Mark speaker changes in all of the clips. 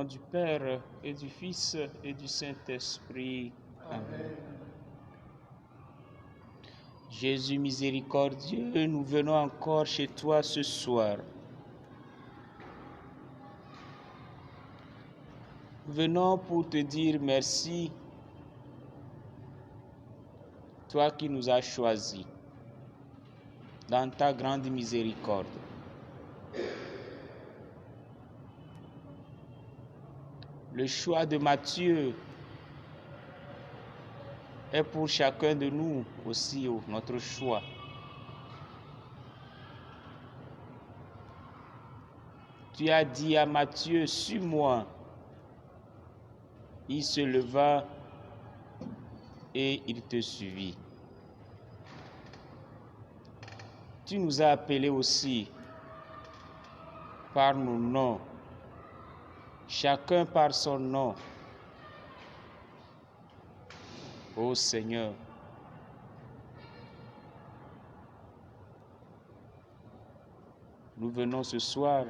Speaker 1: du Père et du Fils et du Saint-Esprit. Amen. Jésus miséricordieux, nous venons encore chez toi ce soir. Venons pour te dire merci, toi qui nous as choisis dans ta grande miséricorde. Le choix de Matthieu est pour chacun de nous aussi notre choix. Tu as dit à Matthieu, suis-moi. Il se leva et il te suivit. Tu nous as appelés aussi par nos noms, chacun par son nom. Ô Seigneur, nous venons ce soir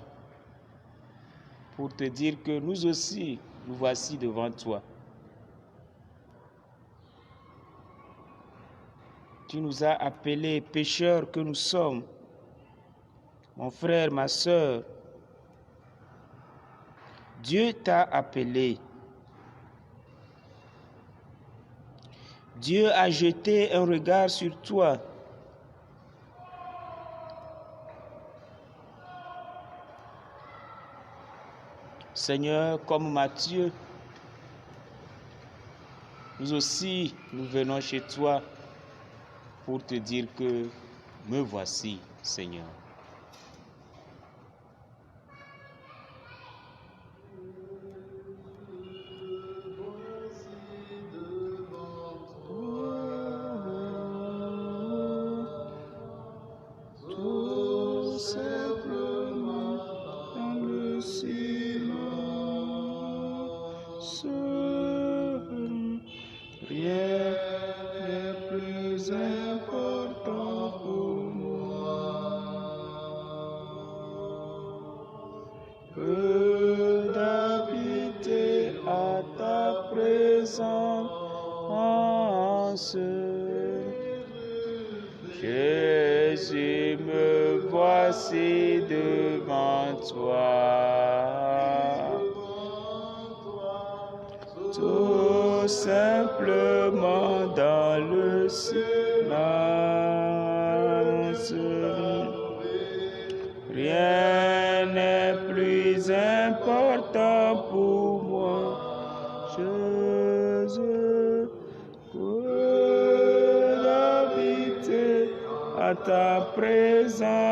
Speaker 1: pour te dire que nous aussi, nous voici devant toi. Tu nous as appelés pécheurs que nous sommes, mon frère, ma sœur. Dieu t'a appelé. Dieu a jeté un regard sur toi. Seigneur, comme Matthieu, nous aussi, nous venons chez toi pour te dire que me voici, Seigneur. Jésus, me voici devant toi, tout simplement dans le silence. Rien n'est plus important pour moi, Jésus, que d'habiter à ta présence.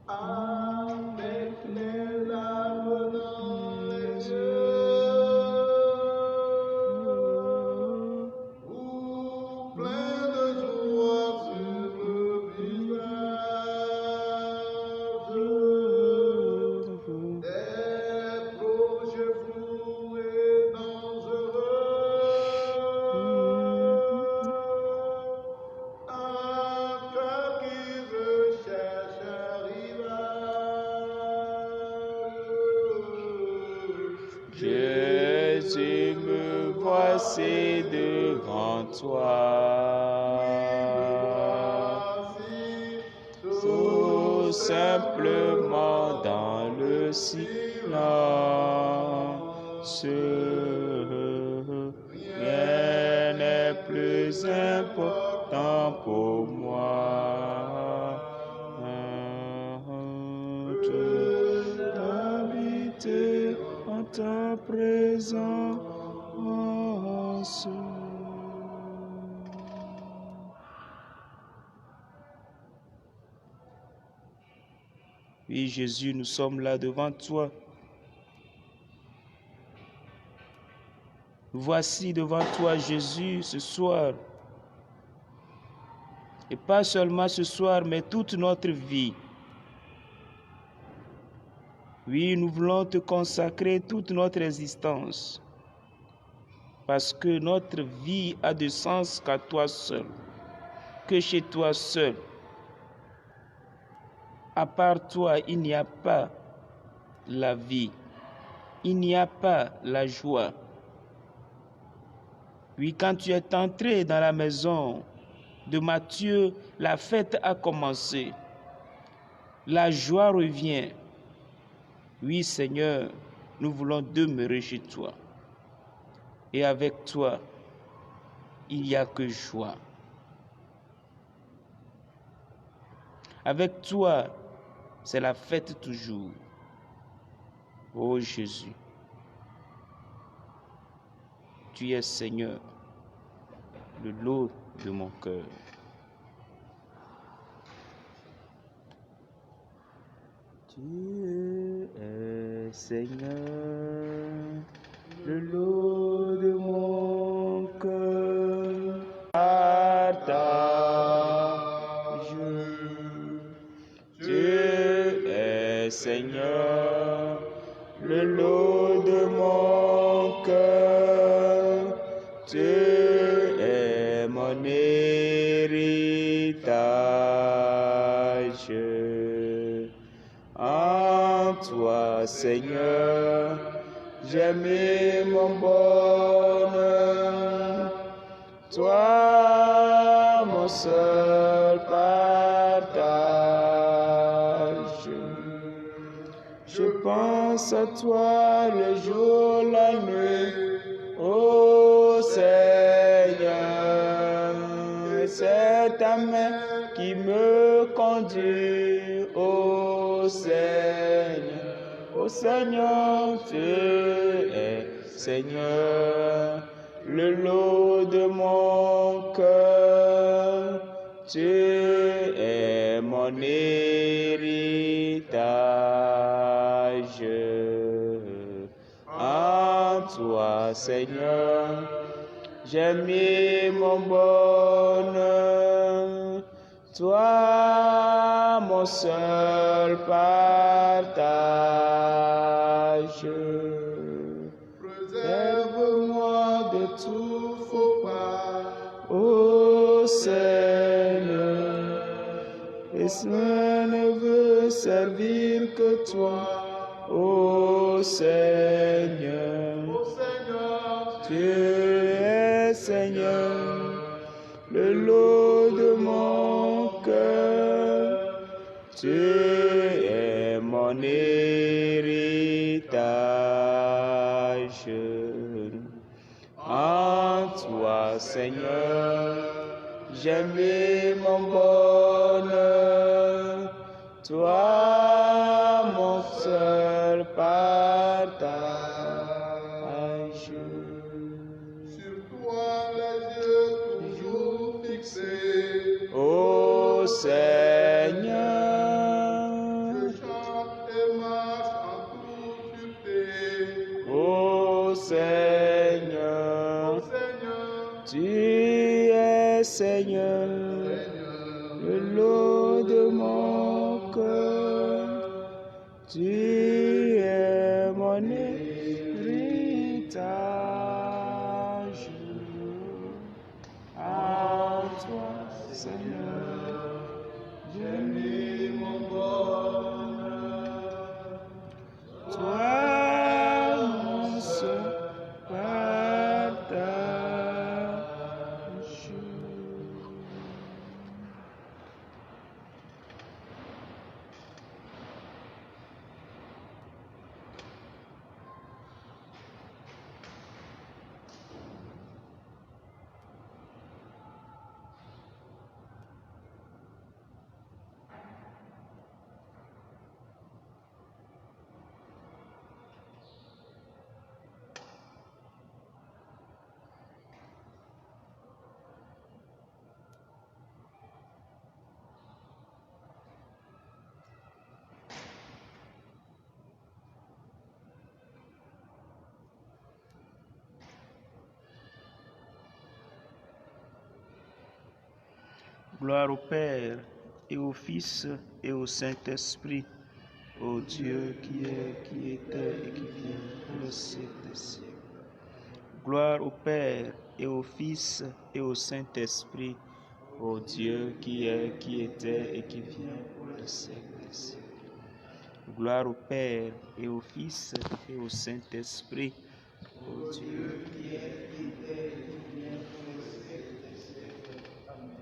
Speaker 1: Avec les larmes dans les yeux, ou plein de joie sur le visage, des projets fous et dangereux, un cœur qui recherche un rivage. Jésus, me voici devant toi, tout simplement dans le silence. Rien n'est plus important pour moi. D'habiter en ta présence. Oui, Jésus, nous sommes là devant toi. Nous voici devant toi, Jésus, ce soir. Et pas seulement ce soir, mais toute notre vie. Oui, nous voulons te consacrer toute notre existence. Parce que notre vie a de sens qu'à toi seul, que chez toi seul. À part toi, il n'y a pas la vie. Il n'y a pas la joie. Oui, quand tu es entré dans la maison de Matthieu, la fête a commencé. La joie revient. Oui, Seigneur, nous voulons demeurer chez toi. Et avec toi, il n'y a que joie. Avec toi, c'est la fête toujours. Oh Jésus, tu es Seigneur, le lot de mon cœur. Tu es Seigneur, le lot de mon cœur. Partage. Tu es Seigneur, le lot de mon cœur. Tu es mon héritage. En toi, Seigneur, j'ai mis mon bonheur. Toi, mon seul partage. Je pense à toi le jour, la nuit, ô Seigneur. C'est ta main qui me conduit, ô Seigneur. Ô Seigneur, tu es Seigneur, le lot de mon cœur. Tu es mon héritage. En toi, Seigneur, j'ai mis mon bonheur. Toi, mon seul partage. Préserve-moi de tout faux pas, ô Seigneur. Et je ne veux servir que toi, ô Seigneur. Tu es Seigneur, le lot de mon cœur. Tu es mon héritage. En toi, Seigneur, j'ai mis mon bonheur. Toi, mon seul partage.
Speaker 2: Sur toi, les yeux toujours fixés.
Speaker 1: Ô Seigneur,
Speaker 2: Je chante et marche en toute sûreté.
Speaker 1: ô Seigneur,
Speaker 2: Seigneur,
Speaker 1: tu es Seigneur, le lot de mon cœur. Tu es mon héritage. À toi, Seigneur, j'ai mis mon bonheur. Toi, mon seul partage. Gloire au Père, et au Fils, et au Saint-Esprit, ô Dieu qui est, qui était et qui vient pour le siècle des siècles. Gloire au Père, et au Fils, et au Saint-Esprit, ô Dieu qui est, qui était et qui vient pour le siècle des siècles. Gloire au Père et au Fils et au Saint-Esprit. Ô Dieu qui est fidèle et qui vient au siècle des siècles. Amen.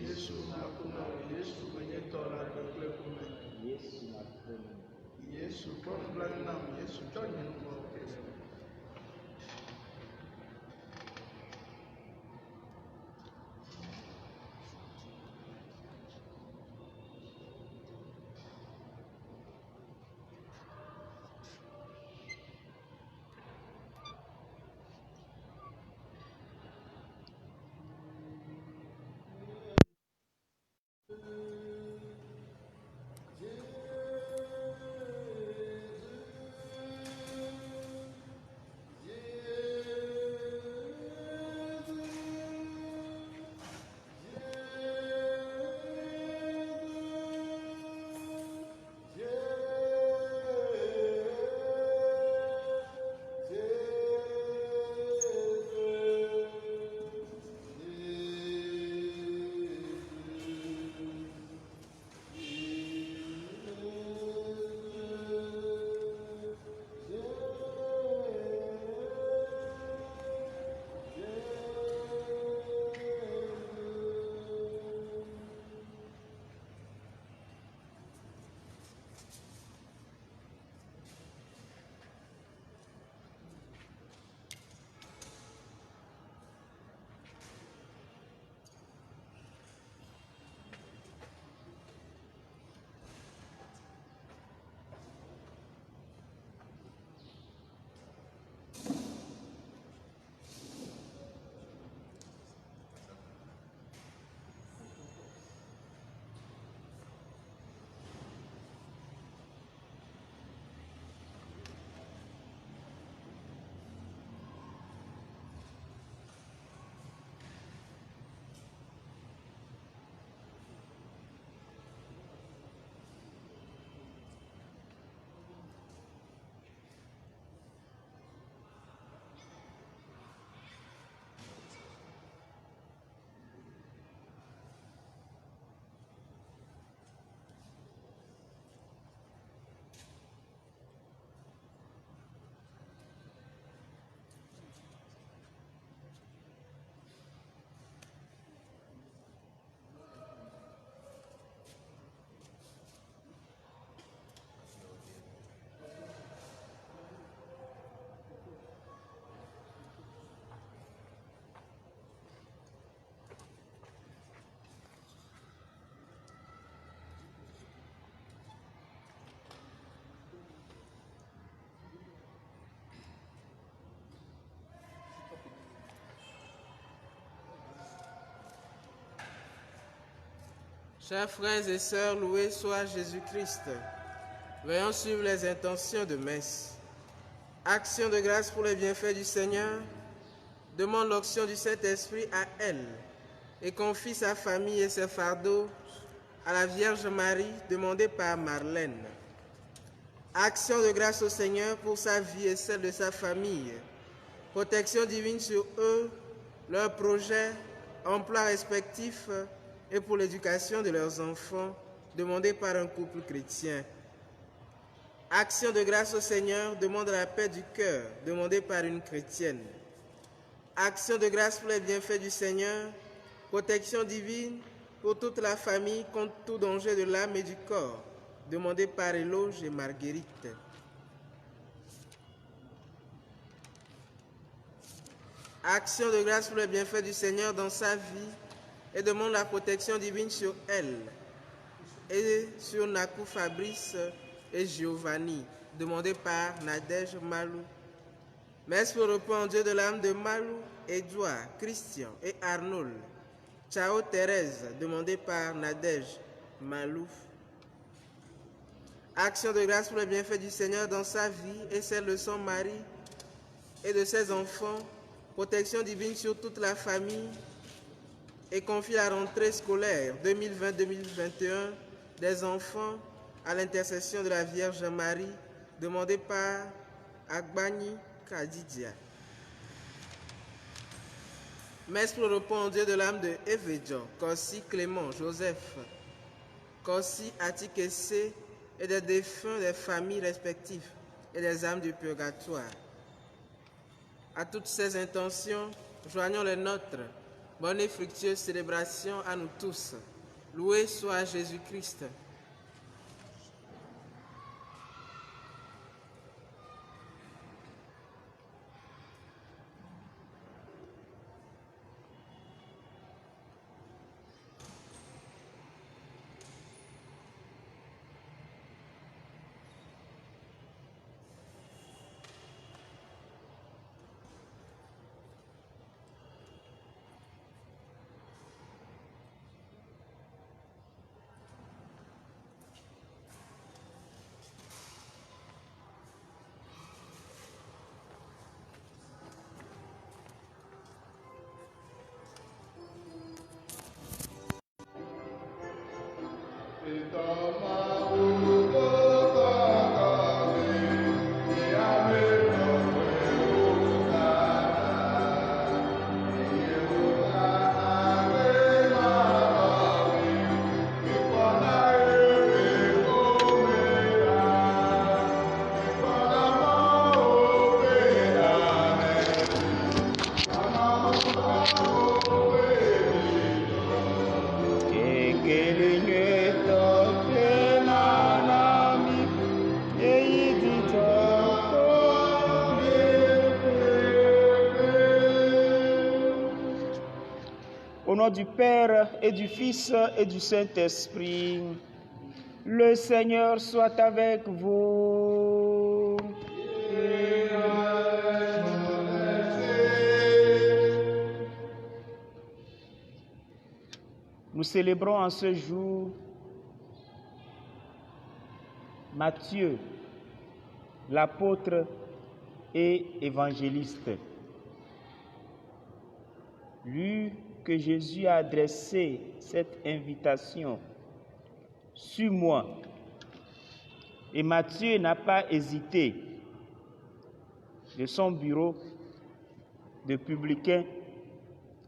Speaker 2: Yesu hakuna Yesu mwenye tora dokle kume. Yesu kwa platinum Yesu chonye nuko Yesu.
Speaker 3: Chers frères et sœurs, loué soit Jésus-Christ. Veillons suivre les intentions de messe. Action de grâce pour les bienfaits du Seigneur. Demande l'onction du Saint-Esprit à elle et confie sa famille et ses fardeaux à la Vierge Marie, demandée par Marlène. Action de grâce au Seigneur pour sa vie et celle de sa famille. Protection divine sur eux, leurs projets, emplois respectifs et pour l'éducation de leurs enfants, demandée par un couple chrétien. Action de grâce au Seigneur, demande la paix du cœur, demandée par une chrétienne. Action de grâce pour les bienfaits du Seigneur, protection divine pour toute la famille contre tout danger de l'âme et du corps, demandé par Éloge et Marguerite. Action de grâce pour les bienfaits du Seigneur dans sa vie et demande la protection divine sur elle et sur Nakou Fabrice et Giovanni, demandé par Nadège Malou. Messe pour le repos en Dieu de l'âme de Malou, Édouard, Christian et Arnold. Ciao Thérèse, demandé par Nadège Malou. Action de grâce pour les bienfaits du Seigneur dans sa vie et celle de son mari et de ses enfants. Protection divine sur toute la famille et confie la rentrée scolaire 2020-2021 des enfants à l'intercession de la Vierge Marie, demandée par Agbani Kadidia. Messe pour le repos en Dieu de l'âme de Evedjo, Corsi Clément, Joseph, Corsi Atikessé et des défunts des familles respectives et des âmes du purgatoire. À toutes ces intentions, joignons les nôtres. Bonne et fructueuse célébration à nous tous. Loué soit Jésus-Christ.
Speaker 1: Au nom du Père et du Fils et du Saint-Esprit, le Seigneur soit avec vous. Nous célébrons en ce jour Matthieu, l'apôtre et évangéliste. Lui que Jésus a adressé cette invitation, « Suis-moi ». Et Matthieu n'a pas hésité. De son bureau de publicain,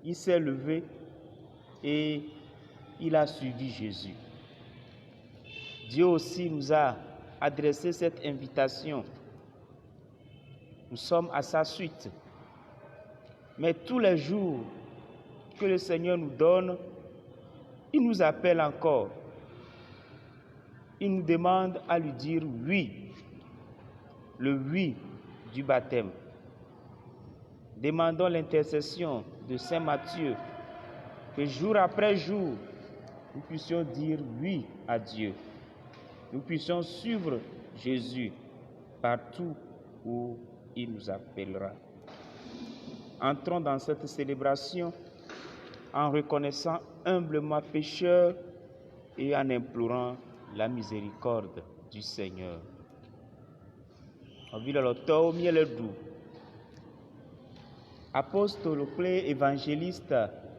Speaker 1: il s'est levé et il a suivi Jésus. Dieu aussi nous a adressé cette invitation. Nous sommes à sa suite. Mais tous les jours que le Seigneur nous donne, il nous appelle encore. Il nous demande à lui dire oui, le oui du baptême. Demandons l'intercession de Saint Matthieu, que jour après jour, nous puissions dire oui à Dieu. Nous puissions suivre Jésus partout où il nous appellera. Entrons dans cette célébration en reconnaissant humblement pécheurs et en implorant la miséricorde du Seigneur. Apôstole kple évangéliste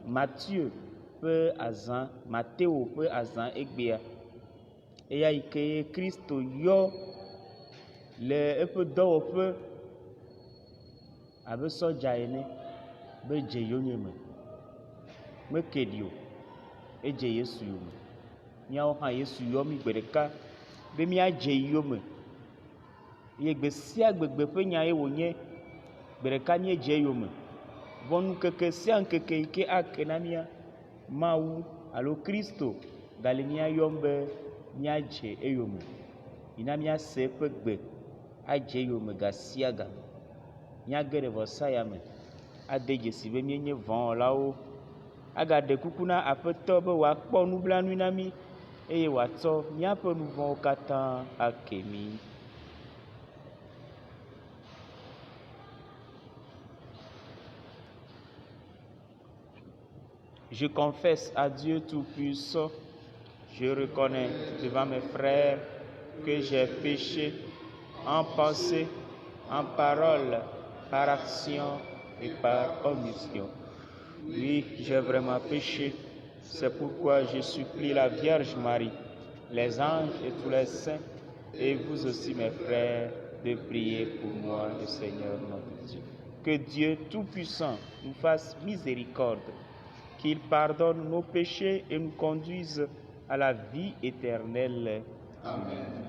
Speaker 1: Matthieu ƒe azã, Mateo ƒe azã egbea, eya yi ke Kristo yɔ le eƒe dɔwɔƒe abe sɔdza ene be dze yonyeme, mekeɖi o, edze Yesu yome. Míawo hã Yesu yɔ mí gbe ɖeka be míadze yome. Ye gbe sia gbegbe ƒe nya ye wònye, gbe ɖeka míedze yome. Vɔ ŋkeke sia ŋkeke yi ke ake na mía, Mawu alo Kristo gali míayɔm be míadze eyome. Yina míase eƒe gbe adze eyome ga sia ga. Míage ɖe vɔsa ya me ade dzesi be míenye vɔ̃wɔlawo. Agaɖe kuku na Aƒetɔ be wòakpɔ nublanui na mí eye wòatsɔ míaƒe nu vɔ̃wo katã ake mí. Je confesse à Dieu Tout-Puissant, je reconnais devant mes frères que j'ai péché en pensée, en parole, par action et par omission. Oui, j'ai vraiment péché. C'est pourquoi je supplie la Vierge Marie, les anges et tous les saints, et vous aussi mes frères, de prier pour moi, le Seigneur notre Dieu. Que Dieu Tout-Puissant nous fasse miséricorde, qu'il pardonne nos péchés et nous conduise à la vie éternelle. Amen.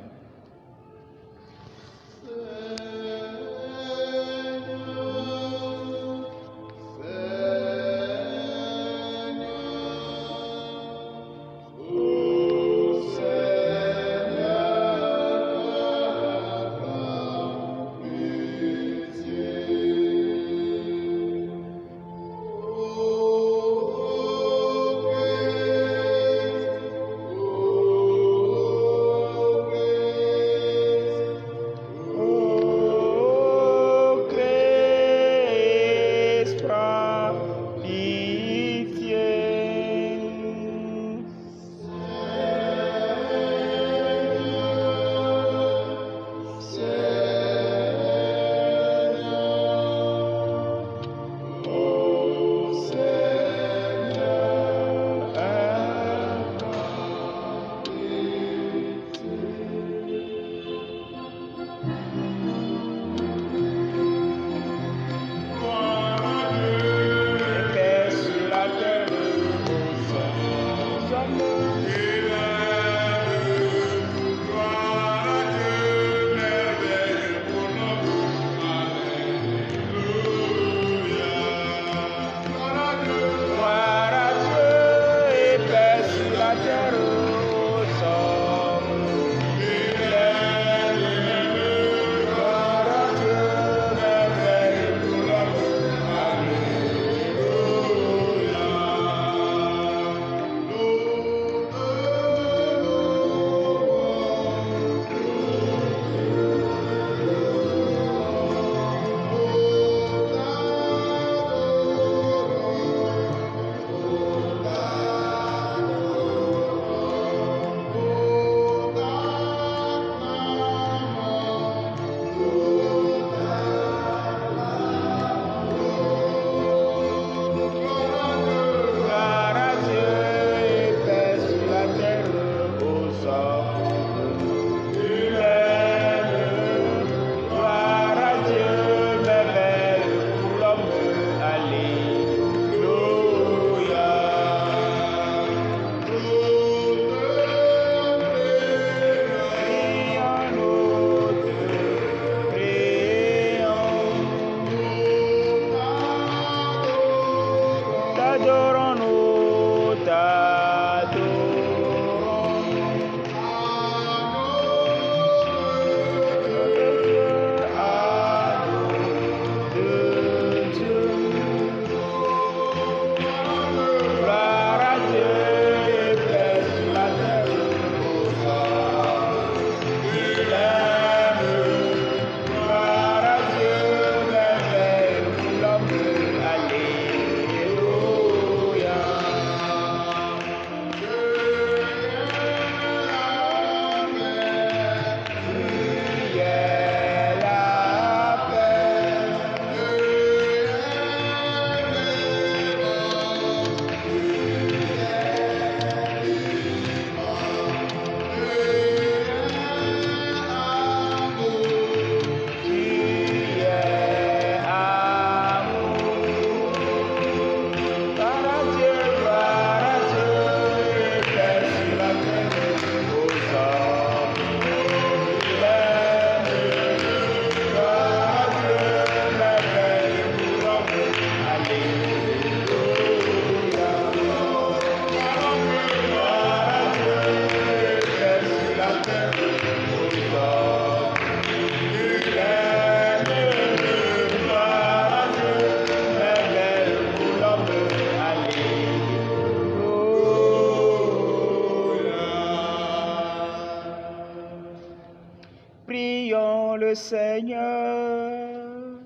Speaker 1: Prions le Seigneur.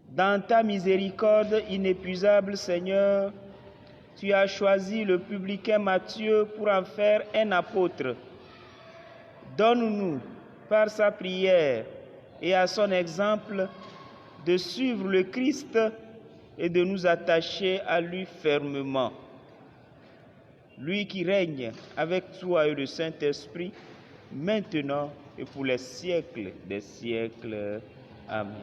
Speaker 1: Dans ta miséricorde inépuisable, Seigneur, tu as choisi le publicain Matthieu pour en faire un apôtre. Donne-nous, par sa prière et à son exemple, de suivre le Christ et de nous attacher à lui fermement. Lui qui règne avec toi et le Saint-Esprit, maintenant et pour les siècles des siècles. Amen.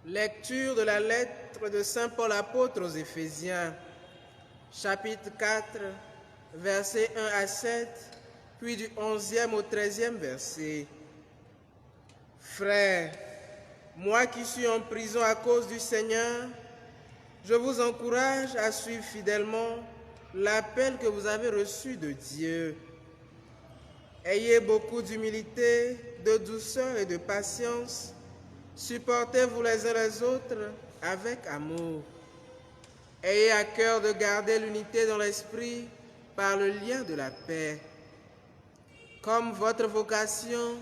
Speaker 3: Lecture de la lettre de Saint Paul apôtre aux Éphésiens, chapitre 4, versets 1 à 7, puis du 11e au 13e verset. Frères, moi qui suis en prison à cause du Seigneur, je vous encourage à suivre fidèlement l'appel que vous avez reçu de Dieu. Ayez beaucoup d'humilité, de douceur et de patience. Supportez-vous les uns les autres avec amour. Ayez à cœur de garder l'unité dans l'esprit par le lien de la paix. Comme votre vocation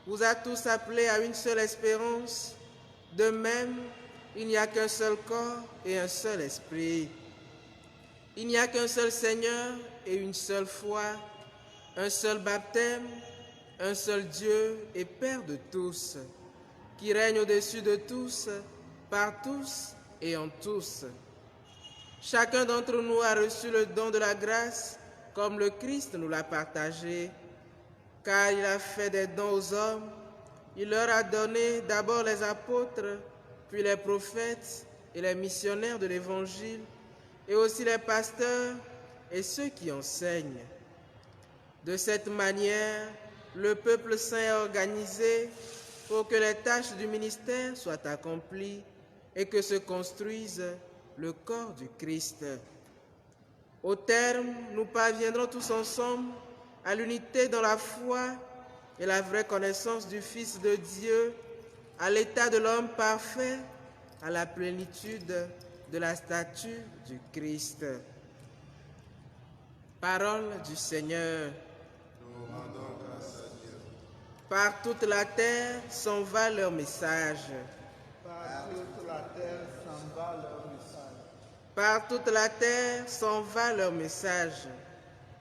Speaker 3: vous a tous appelés à une seule espérance, de même, il n'y a qu'un seul corps et un seul esprit. Il n'y a qu'un seul Seigneur et une seule foi, un seul baptême, un seul Dieu et Père de tous, qui règne au-dessus de tous, par tous et en tous. Chacun d'entre nous a reçu le don de la grâce comme le Christ nous l'a partagé, car il a fait des dons aux hommes. Il leur a donné d'abord les apôtres, puis les prophètes et les missionnaires de l'Évangile, et aussi les pasteurs et ceux qui enseignent. De cette manière, le peuple saint est organisé pour que les tâches du ministère soient accomplies et que se construise le corps du Christ. Au terme, nous parviendrons tous ensemble à l'unité dans la foi et la vraie connaissance du Fils de Dieu, à l'état de l'homme parfait, à la plénitude de la stature du Christ. Parole du Seigneur.
Speaker 2: Nous rendons grâce à Dieu.
Speaker 3: Par toute la terre s'en va leur message.
Speaker 2: Par toute la terre s'en va leur message.
Speaker 3: Par toute la terre s'en va leur message.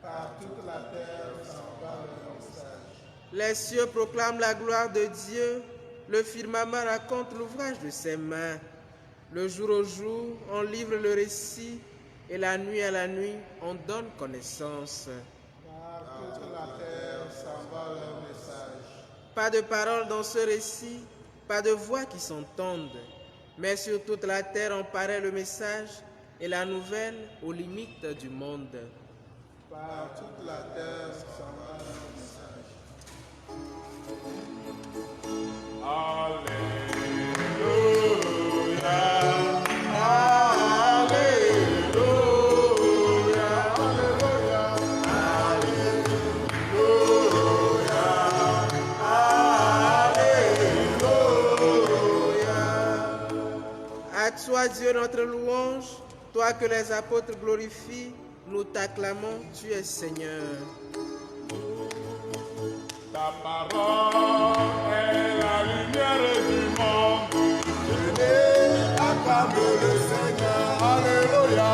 Speaker 2: Par toute la terre s'en va leur message.
Speaker 3: Les cieux proclament la gloire de Dieu, le firmament raconte l'ouvrage de ses mains. Le jour au jour, on livre le récit, et la nuit à la nuit, on donne connaissance.
Speaker 2: Par toute la terre s'en va leur message.
Speaker 3: Pas de parole dans ce récit, pas de voix qui s'entendent, mais sur toute la terre on paraît le message et la nouvelle aux limites du monde.
Speaker 2: Par toute la terre s'en va leur message.
Speaker 3: À toi, Dieu, notre louange, toi que les apôtres glorifient, nous t'acclamons, tu es Seigneur.
Speaker 4: Ta parole est la lumière du monde.
Speaker 2: Venez, acclame le Seigneur. Alléluia.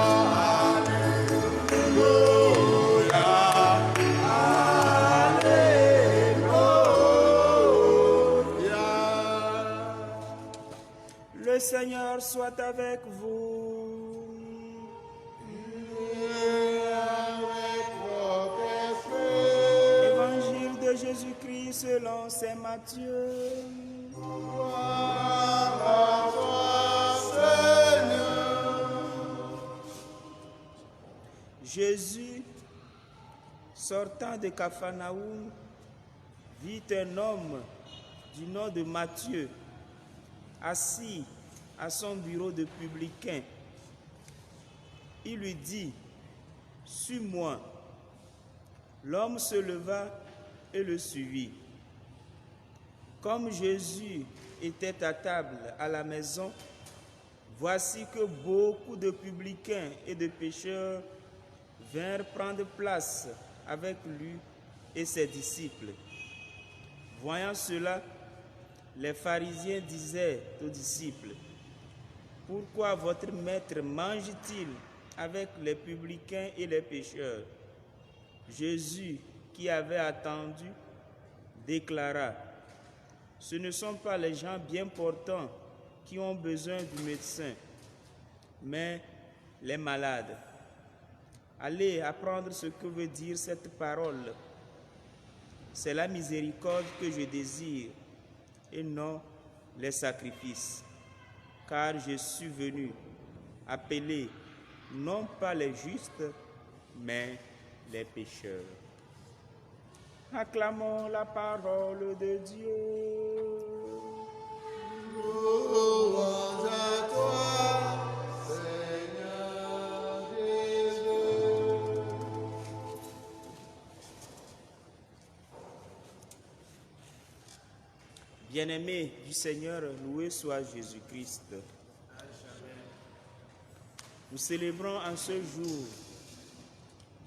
Speaker 1: Le Seigneur soit avec vous. Évangile de Jésus-Christ selon saint Matthieu. Jésus, sortant de Capharnaüm, vit un homme du nom de Matthieu, assis à son bureau de publicain. Il lui dit, « Suis-moi ». L'homme se leva et le suivit. Comme Jésus était à table à la maison, voici que beaucoup de publicains et de pécheurs vinrent prendre place avec lui et ses disciples. Voyant cela, les pharisiens disaient aux disciples, « Pourquoi votre maître mange-t-il avec les publicains et les pécheurs ?» Jésus, qui avait attendu, déclara, « Ce ne sont pas les gens bien portants qui ont besoin du médecin, mais les malades. Allez apprendre ce que veut dire cette parole. C'est la miséricorde que je désire et non les sacrifices, car je suis venu appeler non pas les justes, mais les pécheurs. » Acclamons la parole de Dieu.
Speaker 2: Louange à toi, Seigneur Jésus.
Speaker 1: Bien-aimés du Seigneur, loué soit Jésus-Christ. Nous célébrons en ce jour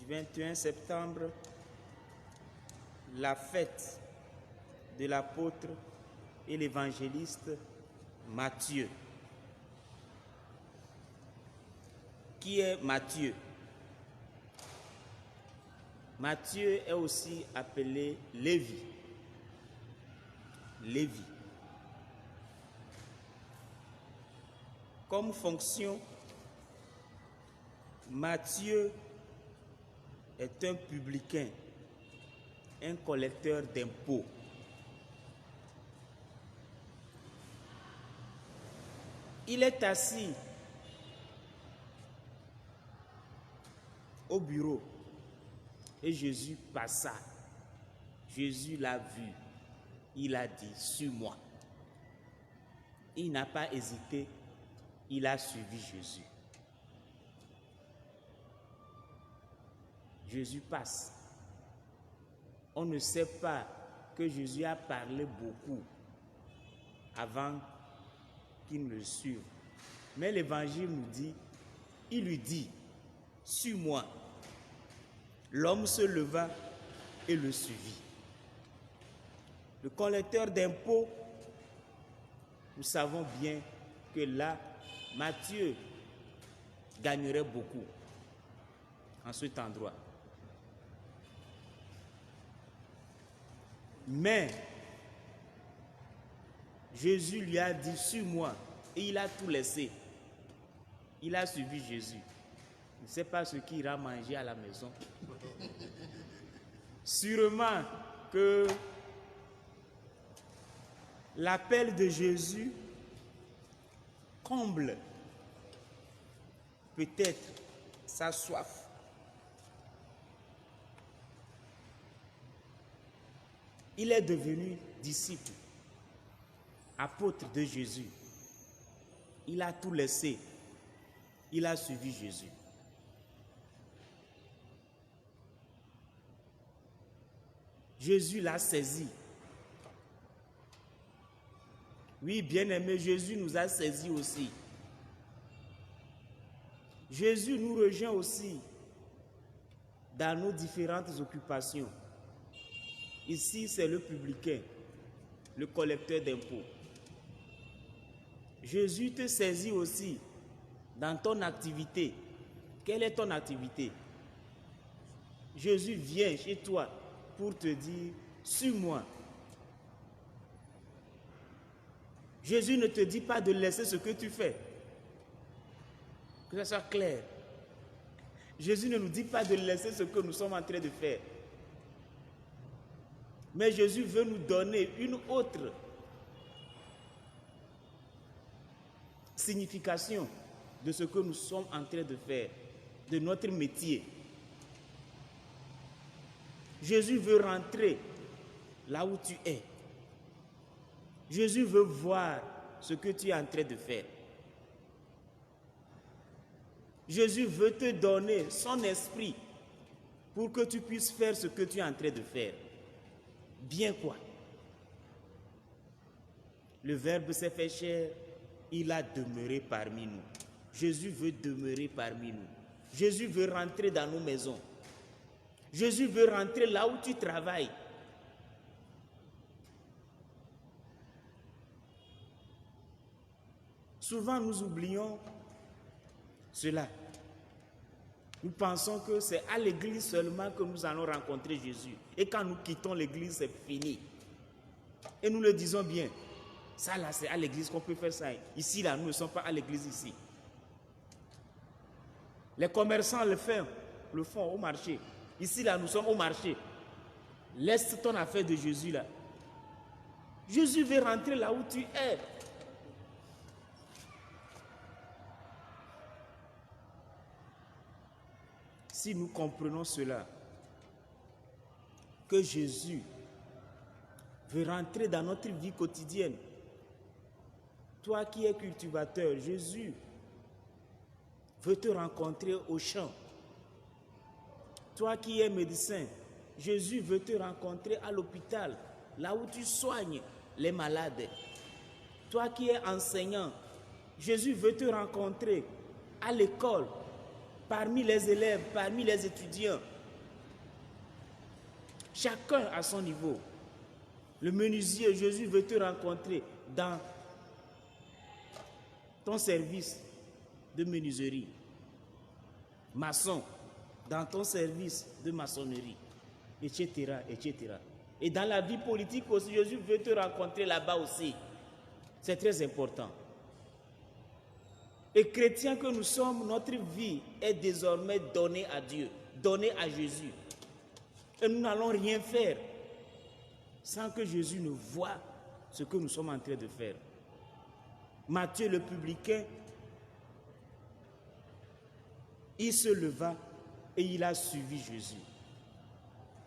Speaker 1: du 21 septembre la fête de l'apôtre et l'évangéliste Matthieu. Qui est Matthieu? Matthieu est aussi appelé Lévi. Lévi. Comme fonction, Matthieu est un publicain, un collecteur d'impôts. Il est assis au bureau et Jésus passa. Jésus l'a vu. Il a dit, « Suis-moi ». Il n'a pas hésité. Il a suivi Jésus. Jésus passe. On ne sait pas que Jésus a parlé beaucoup avant qu'il ne le suive. Mais l'Évangile nous dit, il lui dit, « Suis-moi ». L'homme se leva et le suivit. Le collecteur d'impôts, nous savons bien que là, Matthieu gagnerait beaucoup en cet endroit. Mais Jésus lui a dit, « Suis-moi » et il a tout laissé. Il a suivi Jésus. Il ne sait pas ce qu'il ira manger à la maison. Sûrement que l'appel de Jésus comble peut-être sa soif. Il est devenu disciple, apôtre de Jésus. Il a tout laissé. Il a suivi Jésus. Jésus l'a saisi. Oui, bien-aimé, Jésus nous a saisis aussi. Jésus nous rejoint aussi dans nos différentes occupations. Ici, c'est le publicain, le collecteur d'impôts. Jésus te saisit aussi dans ton activité. Quelle est ton activité? Jésus vient chez toi pour te dire, suis-moi. Jésus ne te dit pas de laisser ce que tu fais. Que ça soit clair. Jésus ne nous dit pas de laisser ce que nous sommes en train de faire. Mais Jésus veut nous donner une autre signification de ce que nous sommes en train de faire, de notre métier. Jésus veut rentrer là où tu es. Jésus veut voir ce que tu es en train de faire. Jésus veut te donner son esprit pour que tu puisses faire ce que tu es en train de faire. Bien quoi? Le Verbe s'est fait chair, il a demeuré parmi nous. Jésus veut demeurer parmi nous. Jésus veut rentrer dans nos maisons. Jésus veut rentrer là où tu travailles. Souvent, nous oublions cela. Nous pensons que c'est à l'église seulement que nous allons rencontrer Jésus. Et quand nous quittons l'église, c'est fini. Et nous le disons bien. Ça là, c'est à l'église qu'on peut faire ça. Ici, là, nous ne sommes pas à l'église ici. Les commerçants le font au marché. Ici, là, nous sommes au marché. Laisse ton affaire de Jésus, là. Jésus veut rentrer là où tu es. Si nous comprenons cela, que Jésus veut rentrer dans notre vie quotidienne, toi qui es cultivateur, Jésus veut te rencontrer au champ. Toi qui es médecin, Jésus veut te rencontrer à l'hôpital, là où tu soignes les malades. Toi qui es enseignant, Jésus veut te rencontrer à l'école, parmi les élèves, parmi les étudiants. Chacun à son niveau. Le menuisier, Jésus veut te rencontrer dans ton service de menuiserie. Maçon, dans ton service de maçonnerie, etc., etc. Et dans la vie politique aussi, Jésus veut te rencontrer là-bas aussi. C'est très important. Et chrétiens que nous sommes, notre vie est désormais donnée à Dieu, donnée à Jésus. Et nous n'allons rien faire sans que Jésus ne voie ce que nous sommes en train de faire. Matthieu le publicain, il se leva et il a suivi Jésus.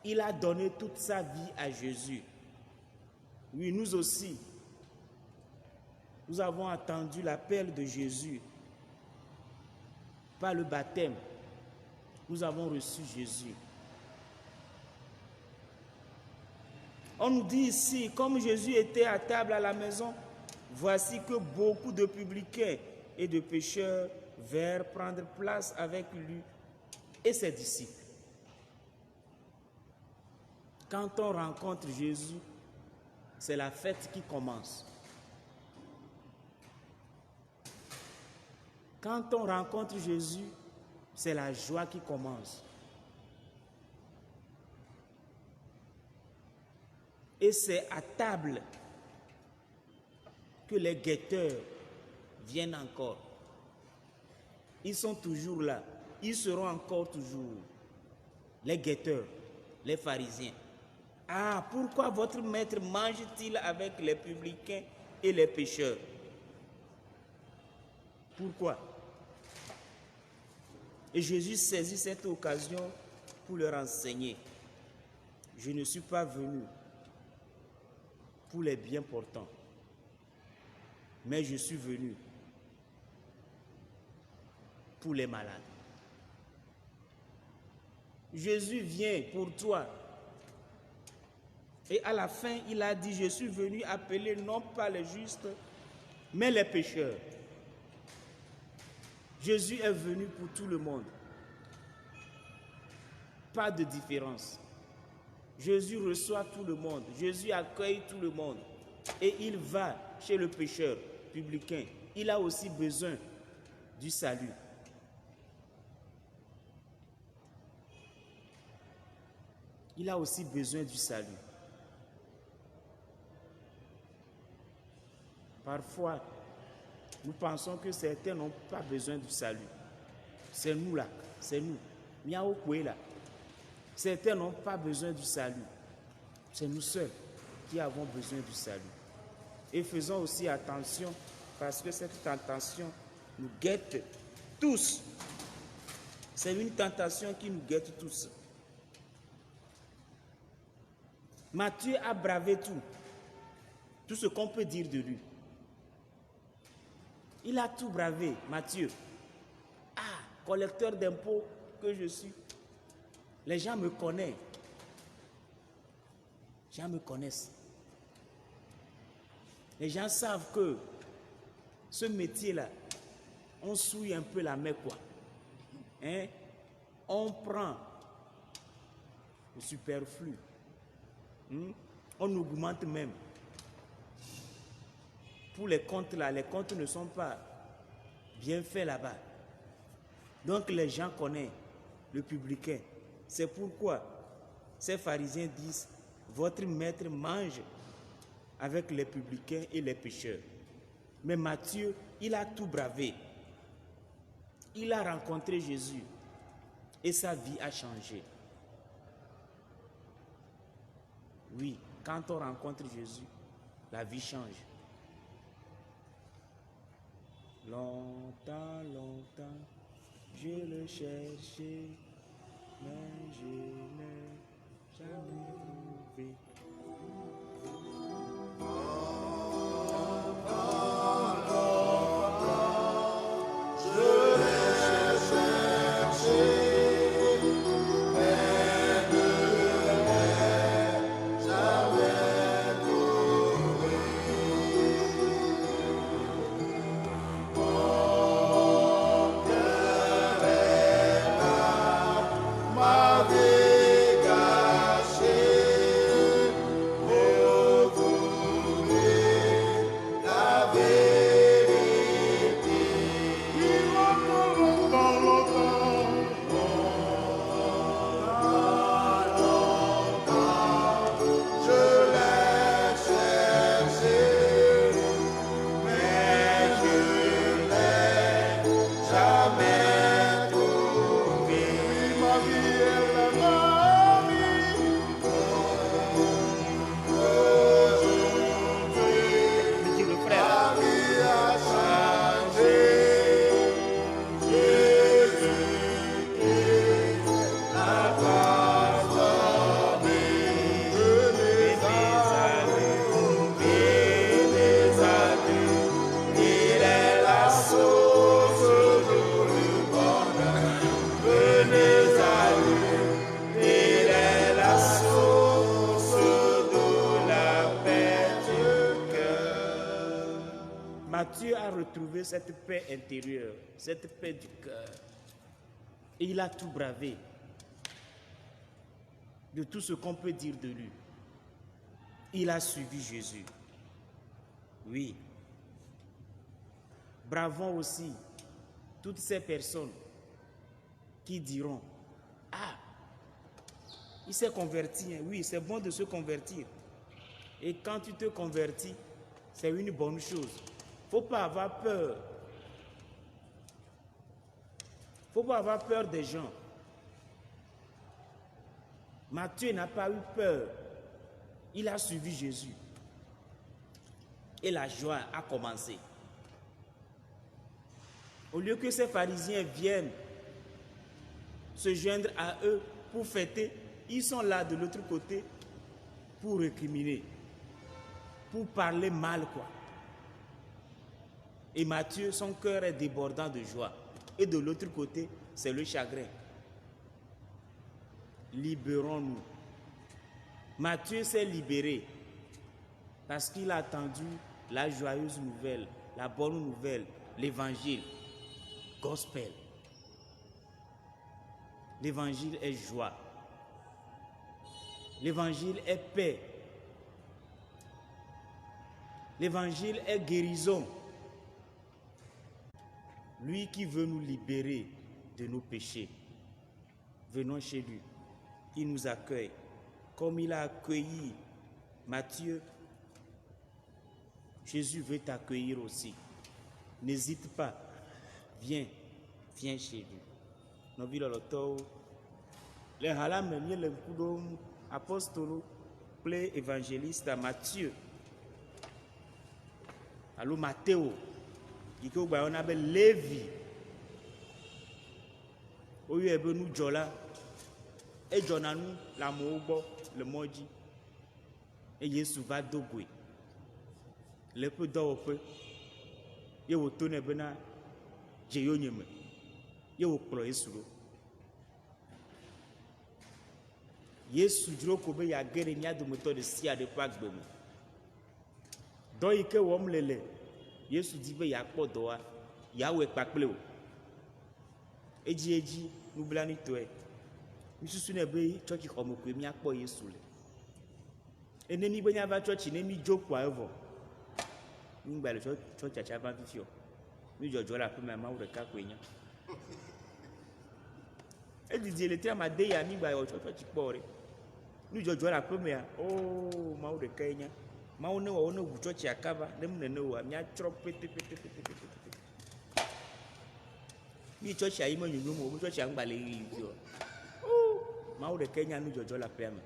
Speaker 1: Il a donné toute sa vie à Jésus. Oui, nous aussi, nous avons attendu l'appel de Jésus. Par le baptême, nous avons reçu Jésus. On nous dit ici, comme Jésus était à table à la maison, voici que beaucoup de publicains et de pécheurs vinrent prendre place avec lui et ses disciples. Quand on rencontre Jésus, c'est la fête qui commence. Quand on rencontre Jésus, c'est la joie qui commence. Et c'est à table que les guetteurs viennent encore. Ils sont toujours là. Ils seront encore toujours. Les guetteurs, les pharisiens. Ah, pourquoi votre maître mange-t-il avec les publicains et les pécheurs? Pourquoi? Et Jésus saisit cette occasion pour leur enseigner. Je ne suis pas venu pour les bien portants, mais je suis venu pour les malades. Jésus vient pour toi. Et à la fin, il a dit, je suis venu appeler non pas les justes, mais les pécheurs. Jésus est venu pour tout le monde. Pas de différence. Jésus reçoit tout le monde. Jésus accueille tout le monde. Et il va chez le pécheur publicain. Il a aussi besoin du salut. Il a aussi besoin du salut. Parfois, nous pensons que certains n'ont pas besoin du salut. C'est nous là, c'est nous. Miao Koué là. Certains n'ont pas besoin du salut. C'est nous seuls qui avons besoin du salut. Et faisons aussi attention parce que cette tentation nous guette tous. C'est une tentation qui nous guette tous. Matthieu a bravé tout ce qu'on peut dire de lui. Il a tout bravé, Matthieu. Ah, collecteur d'impôts que je suis. Les gens me connaissent. Les gens me connaissent. Les gens savent que ce métier-là, on souille un peu la main, quoi. Hein? On prend le superflu. On augmente même. Pour les comptes là, les comptes ne sont pas bien faits là-bas. Donc les gens connaissent le publicain. C'est pourquoi ces pharisiens disent, votre maître mange avec les publicains et les pécheurs. Mais Matthieu, il a tout bravé. Il a rencontré Jésus et sa vie a changé. Oui, quand on rencontre Jésus, la vie change. Longtemps, longtemps, je le cherchais, mais je n'ai jamais trouvé. Matthieu a retrouvé cette paix intérieure, cette paix du cœur. Et il a tout bravé de tout ce qu'on peut dire de lui. Il a suivi Jésus. Oui. Bravons aussi toutes ces personnes qui diront, ah, il s'est converti. Hein. Oui, c'est bon de se convertir. Et quand tu te convertis, c'est une bonne chose. Il ne faut pas avoir peur. Il ne faut pas avoir peur des gens. Matthieu n'a pas eu peur. Il a suivi Jésus. Et la joie a commencé. Au lieu que ces pharisiens viennent se joindre à eux pour fêter, ils sont là de l'autre côté pour récriminer, pour parler mal, quoi. Et Matthieu, son cœur est débordant de joie. Et de l'autre côté, c'est le chagrin. Libérons-nous. Matthieu s'est libéré parce qu'il a attendu la joyeuse nouvelle, la bonne nouvelle, l'évangile, gospel. L'évangile est joie. L'évangile est paix. L'évangile est guérison. Lui qui veut nous libérer de nos péchés. Venons chez lui. Il nous accueille. Comme il a accueilli Matthieu, Jésus veut t'accueillir aussi. N'hésite pas. Viens chez lui. Novilo loto. Le halam me le kudom apostolo ple évangéliste Matthieu. Allô Matthéo. Iko gba on appelle Lévi. Oyo ebe nu jola. E jona nu la mo gbo le moji. Et Yesu va dogwe. Le peu do pe. Ye wo to ne bena je yo nyeme. Ye wo kplo Yesu do. Yesu dzro ko be yage ɖe mía dometɔ ɖe sia ɖe ƒe agbe me. Dɔ yi ke wɔm le Yesu di be yeakpɔ dɔa, yeawɔe kpakple o. Edzi nublanuitɔe. Misusu ne be tsɔtsi xɔme koe míakpɔ Yesu le. Ene mi be míava tsɔtsi ne mi dzo kpoa evɔ. Mingba le tsɔtsi atsa va fifi o. Mi dzɔdzɔ le aƒe me Mawu ɖeka koe nya. Edidi le tia ma de ya mingba yɔ tsɔtsi kpɔ ɖe. Mi dzɔdzɔ le aƒe mea, o Mawu ɖeka nya. Mawu ne wɔ ne ʋu tsɔtsi akava, ne mu nene o, míatrɔ pete. Mi tsɔtsi ayi me nyunyum o, mi tsɔtsi angba le yi o. Mawu ɖeka nya nu dzɔdzɔ le aƒea me.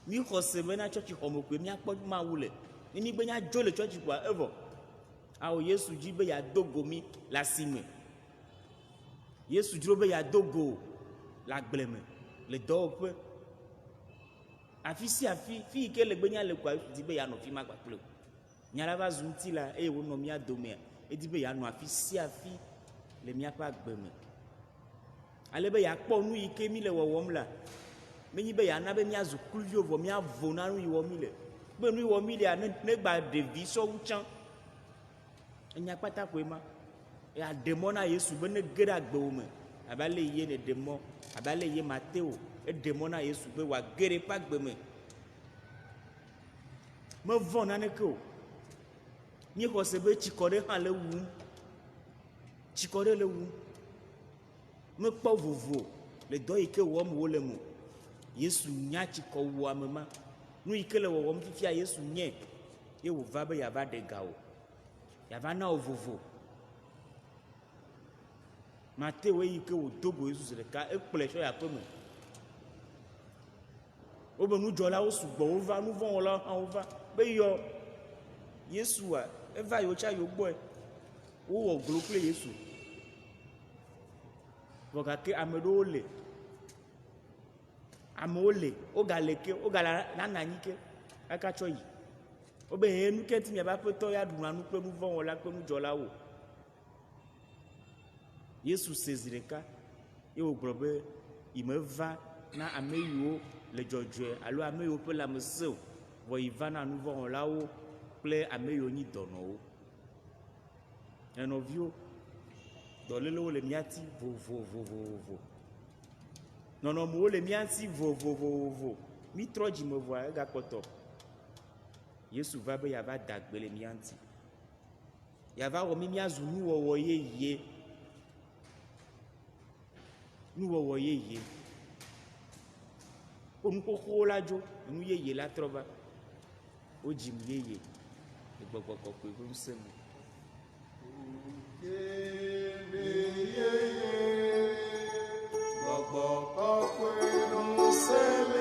Speaker 1: Mi xɔ se be na tsɔtsi xɔme koe míakpɔ Mawu le. Ne mi be nya dzo le tsɔtsi kpoa evɔ. Awo Yesu dzi be yeado go mi le asime. Yesu dzro be yeado go le agble me, le dɔwɔƒe. Afi sia afi, fi yi ke le gbe nya le koa Yesu di be yeanɔ fi ma kpakple o. Nya la va zu ŋuti la eye wonɔ mía domea, edi be yeanɔ afi sia afi le míaƒe agbe me. Ale be yeakpɔ nu yi ke mi le wɔwɔm la, menyi be yeana be míazu kluviwo vɔ míavo na nu yi wɔ mi le. Be nu yi wɔ mi lea ne gba ɖevi sɔwu tsã. Enya kpata koe ma. Yeaɖe mɔ na Yesu be ne ge ɖe agbewo me. Abe ale yi ne ɖe mɔ, abe ale yi Mateo eɖe mɔ na Yesu be wòage ɖe eƒe agbe me. Mevɔ naneke o. Míexɔ se be tsikɔ ɖe hã le wum. Tsikɔ ɖe le wum. Mekpɔ vovo le dɔ yi ke wɔm wole mo. Yesu nya tsikɔ wu ame ma. Nu yi ke le wɔwɔm fifia Yesu nye. Ye wòva be yeava ɖe ga o. Yeava na wo vovo. Mateo yi ke wòdo go Yesu ɖeka ekplɔe tsɔ yi aƒe me. Wobe nudzɔlawo sugbɔ wova, nu vɔ̃ wɔlawo hã wova be yɔ Yesua eva yewo tsa yewo gbɔe. Wowɔ glo kple Yesu. Vɔ gake ame ɖewo le. Amewo le, wogale ke, wogale nana anyi ke, aka tsɔ yi. Wobe he nu ke ti miaƒe aƒetɔ ya ɖuna nu kple nu vɔ̃ wɔla kple nudzɔlawo. Yesu se zi ɖeka ye wògblɔ be yi meva na ame yiwo le dzɔdzɔe alo ame yiwo ƒe lãme sẽ o, vɔ yi va na nu vɔ̃ wɔlawo kple ame yiwo nyi dɔnɔwo. Nɔviwo, dɔlélewo le mía ti vovovovovo. Nɔnɔmewo le mía si vovovovovo. Mi trɔ dzimevɔa egakpɔtɔ. Yesu va be yeava da gbe le mía ŋuti. Yeava wɔ mi míazu nuwɔwɔ yeye. Nuwɔwɔ yeye. Wo nuxoxowo la dzo, nu yeye la trɔ va. Wo dzim yeye. Le Gbɔgbɔ Kɔkɔe ƒe ŋusẽ me.
Speaker 2: Gbɔgbɔ Kɔkɔe ŋusẽ me.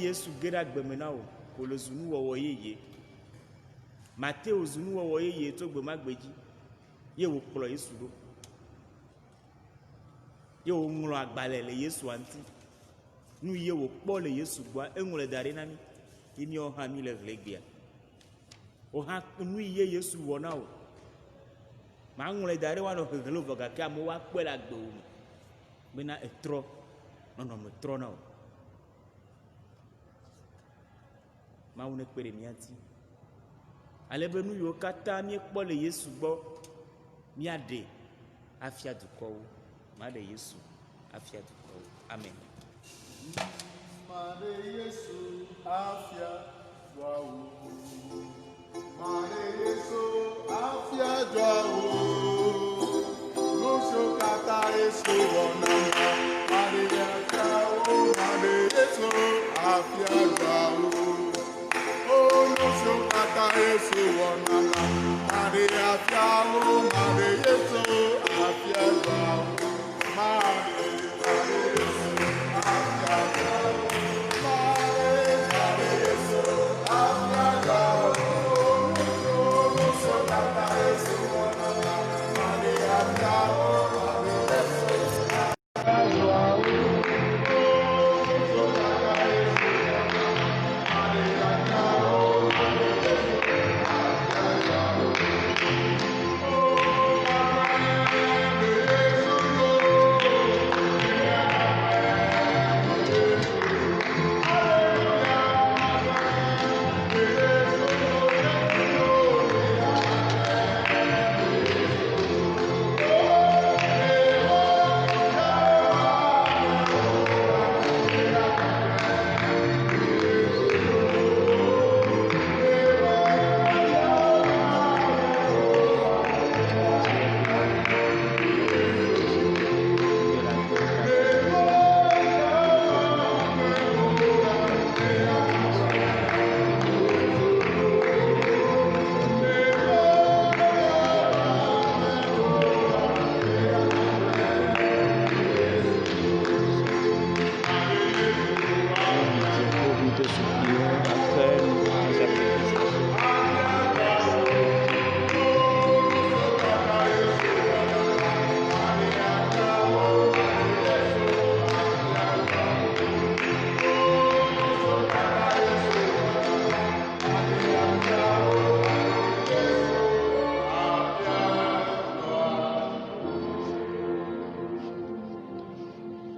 Speaker 1: Yesu ge ɖe agbe me na wo, ko le zu nuwɔwɔ yeye. Mateo zu nuwɔwɔ yeye tso gbe ma gbe dzi, ye wòkplɔ Yesu ɖo. Ye wòŋlɔ agbalẽ le Yesua ŋuti. Nu ye wòkpɔ le Yesu gbɔa, eŋlɔe da ɖe na mi. Ye míawo hã mi le ɣlegbea. Wohã nu ye Yesu wɔ na wo. Maŋlɔe da ɖe woanɔ hehlẽ vɔ gake amewo akpɔe le agbewo me. Bena etrɔ, nɔnɔme trɔ na wo. Mawu ne kpe ɖe mía ŋuti. Ale be nu yiwo katã míekpɔ le Yesu gbɔ, míaɖe afia dukɔwo. Maɖe Yesu afia dukɔwo. Amen.
Speaker 2: Maɖe Yesu afia dukɔwo. Maɖe Yesu afia dukɔwo.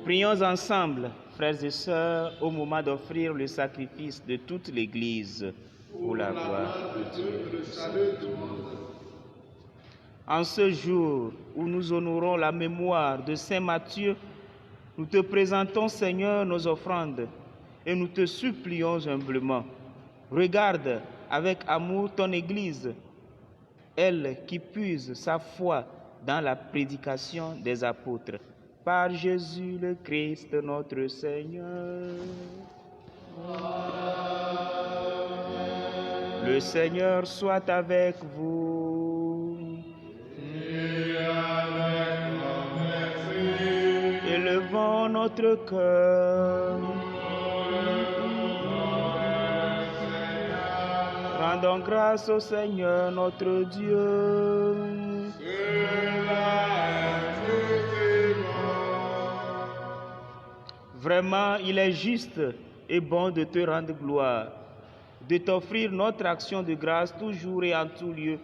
Speaker 1: Prions ensemble, frères et sœurs, au moment d'offrir le sacrifice de toute l'Église pour la gloire de Dieu. En ce jour où nous honorons la mémoire de Saint Matthieu, nous te présentons, Seigneur, nos offrandes et nous te supplions humblement. Regarde avec amour ton Église, elle qui puise sa foi dans la prédication des apôtres. Par Jésus le Christ, notre Seigneur. Le Seigneur soit avec vous. Élevons notre cœur. Rendons grâce au Seigneur notre Dieu. Vraiment, il est juste et bon de te rendre gloire, de t'offrir notre action de grâce toujours et en tout lieu.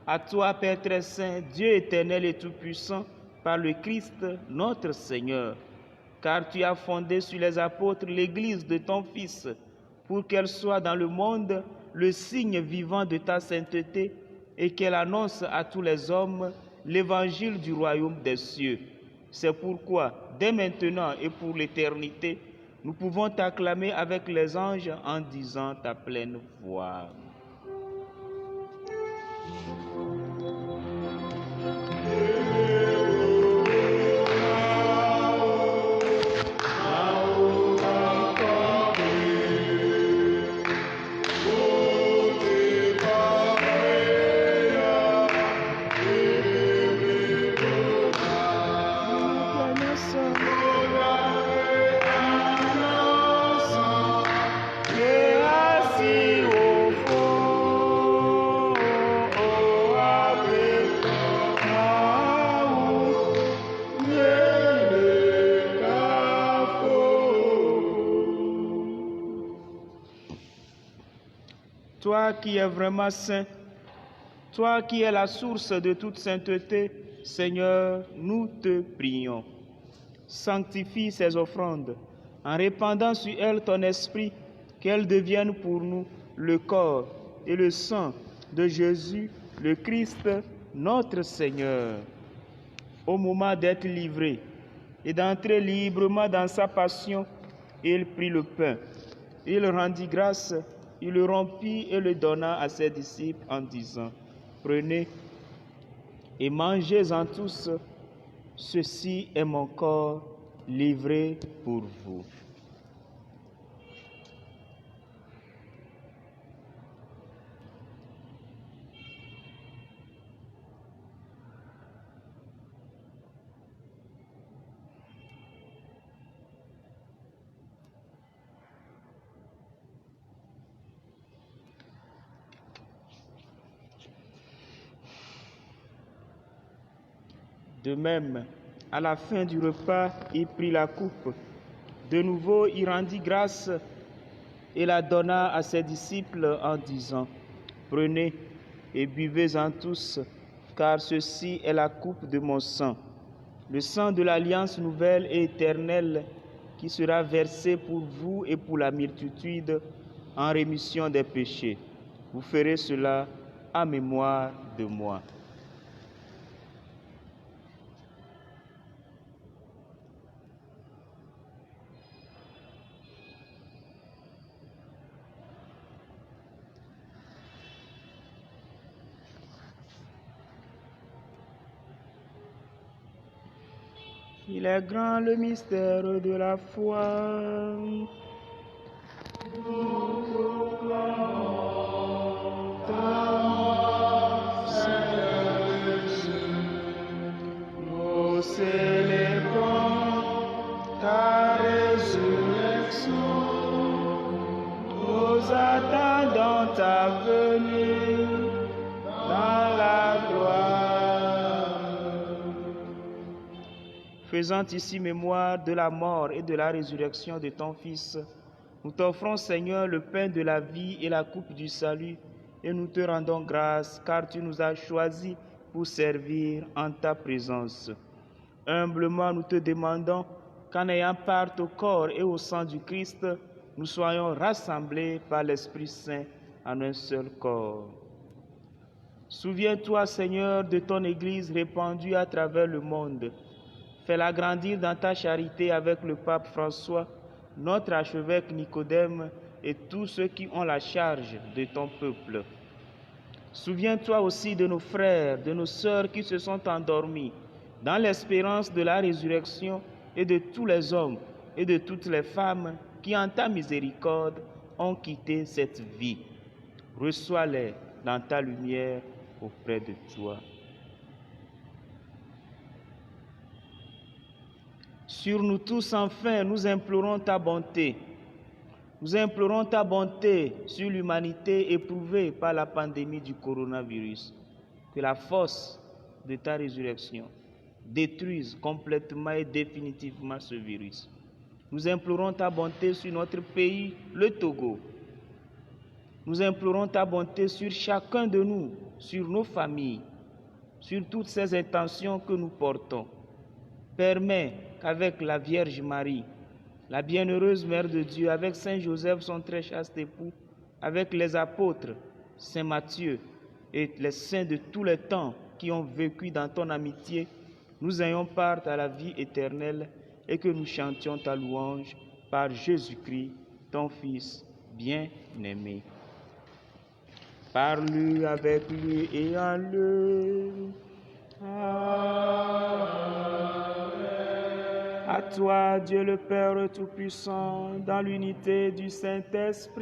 Speaker 1: À toi, Père très saint, Dieu éternel et tout-puissant, par le Christ notre Seigneur. Car tu as fondé sur les apôtres l'Église de ton Fils, pour qu'elle soit dans le monde le signe vivant de ta sainteté et qu'elle annonce à tous les hommes l'évangile du royaume des cieux. C'est pourquoi, dès maintenant et pour l'éternité, nous pouvons t'acclamer avec les anges en disant ta pleine voix. Toi qui es vraiment saint, toi qui es la source de toute sainteté, Seigneur, nous te prions. Sanctifie ces offrandes, en répandant sur elles ton esprit, qu'elles deviennent pour nous le corps et le sang de Jésus, le Christ, notre Seigneur. Au moment d'être livré et d'entrer librement dans sa passion, il prit le pain, il rendit grâce, il le rompit et le donna à ses disciples en disant, « Prenez et mangez-en tous, ceci est mon corps livré pour vous. » De même, à la fin du repas, il prit la coupe. De nouveau, il rendit grâce et la donna à ses disciples en disant, « Prenez et buvez-en tous, car ceci est la coupe de mon sang, le sang de l'alliance nouvelle et éternelle qui sera versé pour vous et pour la multitude en rémission des péchés. Vous ferez cela en mémoire de moi. » Il est grand le mystère de la foi. Nous proclamons ta mort, Seigneur Jésus. Nous célébrons ta résurrection. Nous attendons ta venue dans la gloire. Faisant ici mémoire de la mort et de la résurrection de ton Fils, nous t'offrons, Seigneur, le pain de la vie et la coupe du salut, et nous te rendons grâce, car tu nous as choisis pour servir en ta présence. Humblement, nous te demandons qu'en ayant part au corps et au sang du Christ, nous soyons rassemblés par l'Esprit Saint en un seul corps. Souviens-toi, Seigneur, de ton Église répandue à travers le monde. Fais-la grandir dans ta charité avec le pape François, notre archevêque Nicodème et tous ceux qui ont la charge de ton peuple. Souviens-toi aussi de nos frères, de nos sœurs qui se sont endormis dans l'espérance de la résurrection et de tous les hommes et de toutes les femmes qui, en ta miséricorde, ont quitté cette vie. Reçois-les dans ta lumière auprès de toi. Sur nous tous, enfin, nous implorons ta bonté. Nous implorons ta bonté sur l'humanité éprouvée par la pandémie du coronavirus. Que la force de ta résurrection détruise complètement et définitivement ce virus. Nous implorons ta bonté sur notre pays, le Togo. Nous implorons ta bonté sur chacun de nous, sur nos familles, sur toutes ces intentions que nous portons. Permets qu'avec la Vierge Marie, la bienheureuse Mère de Dieu, avec Saint Joseph, son très chaste époux, avec les apôtres, Saint Matthieu et les saints de tous les temps qui ont vécu dans ton amitié, nous ayons part à la vie éternelle et que nous chantions ta louange par Jésus-Christ, ton Fils bien-aimé. Parle-lui, avec lui et en lui. À toi, Dieu le Père Tout-Puissant, dans l'unité du Saint-Esprit.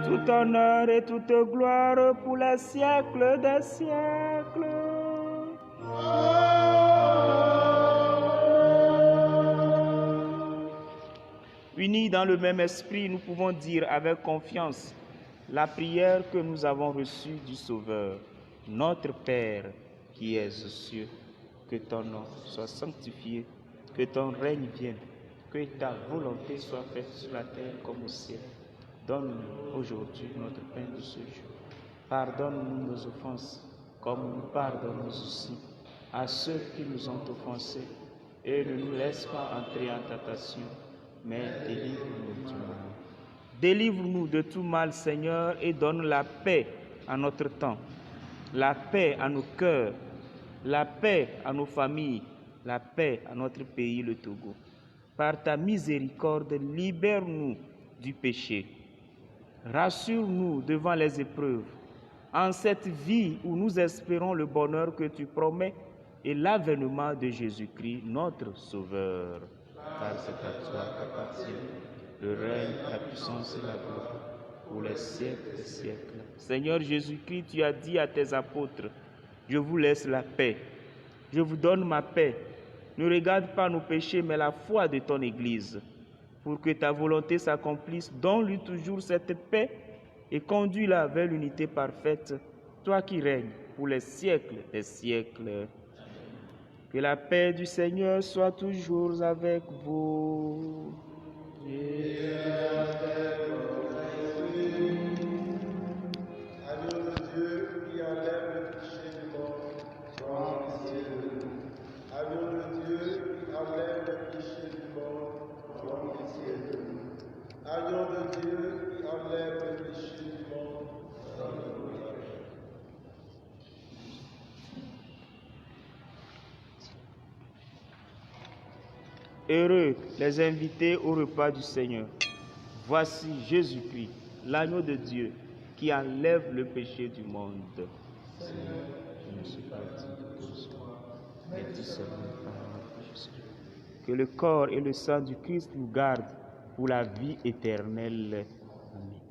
Speaker 1: Tout honneur et toute gloire pour les siècles des siècles. Unis dans le même esprit, nous pouvons dire avec confiance la prière que nous avons reçue du Sauveur. Notre Père, qui es aux cieux, que ton nom soit sanctifié, que ton règne vienne, que ta volonté soit faite sur la terre comme au ciel. Donne-nous aujourd'hui notre pain de ce jour. Pardonne-nous nos offenses, comme nous pardonnons aussi à ceux qui nous ont offensés, et ne nous laisse pas entrer en tentation, mais délivre-nous du mal. Délivre-nous de tout mal, Seigneur, et donne la paix à notre temps, la paix à nos cœurs, la paix à nos familles, la paix à notre pays, le Togo. Par ta miséricorde, libère-nous du péché. Rassure-nous devant les épreuves. En cette vie où nous espérons le bonheur que tu promets et l'avènement de Jésus-Christ, notre Sauveur. Car c'est à toi qu'appartient le règne, la puissance et la gloire pour les siècles des siècles. Seigneur Jésus-Christ, tu as dit à tes apôtres, je vous laisse la paix, je vous donne ma paix. Ne regarde pas nos péchés, mais la foi de ton Église, pour que ta volonté s'accomplisse. Donne-lui toujours cette paix et conduis-la vers l'unité parfaite, toi qui règnes pour les siècles des siècles. Que la paix du Seigneur soit toujours avec vous.
Speaker 2: Agneau de Dieu qui enlève le péché du monde, sois pitié de nous. Agneau de Dieu qui enlève le péché du monde, sois pitié de nous. Agneau de Dieu qui enlève le péché du monde, sois pitié de nous.
Speaker 1: Heureux les invités au repas du Seigneur. Voici Jésus-Christ, l'agneau de Dieu, qui enlève le péché du monde. Seigneur, je ne suis pas digne de recevoir, mais dis seulement une parole et je serai. Que le corps et le sang du Christ nous gardent pour la vie éternelle. Amen.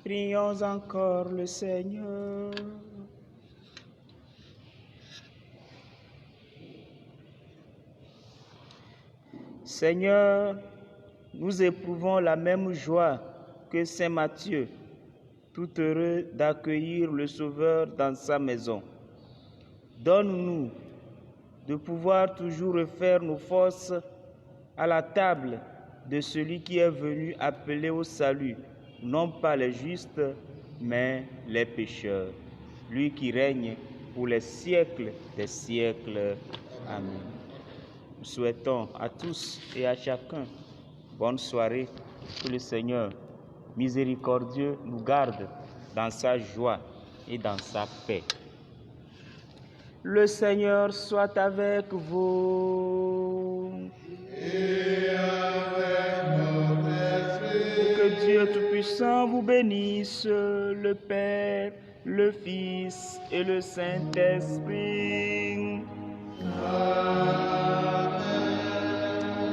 Speaker 1: Prions encore le Seigneur. Seigneur, nous éprouvons la même joie que Saint Matthieu, tout heureux d'accueillir le Sauveur dans sa maison. Donne-nous de pouvoir toujours refaire nos forces à la table de celui qui est venu appeler au salut, non pas les justes, mais les pécheurs. Lui qui règne pour les siècles des siècles. Amen. Nous souhaitons à tous et à chacun bonne soirée, que le Seigneur miséricordieux nous garde dans sa joie et dans sa paix. Le Seigneur soit avec vous. Que Dieu Tout-Puissant vous bénisse, le Père, le Fils et le Saint-Esprit.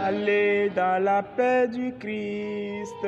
Speaker 1: Allez dans la paix du Christ.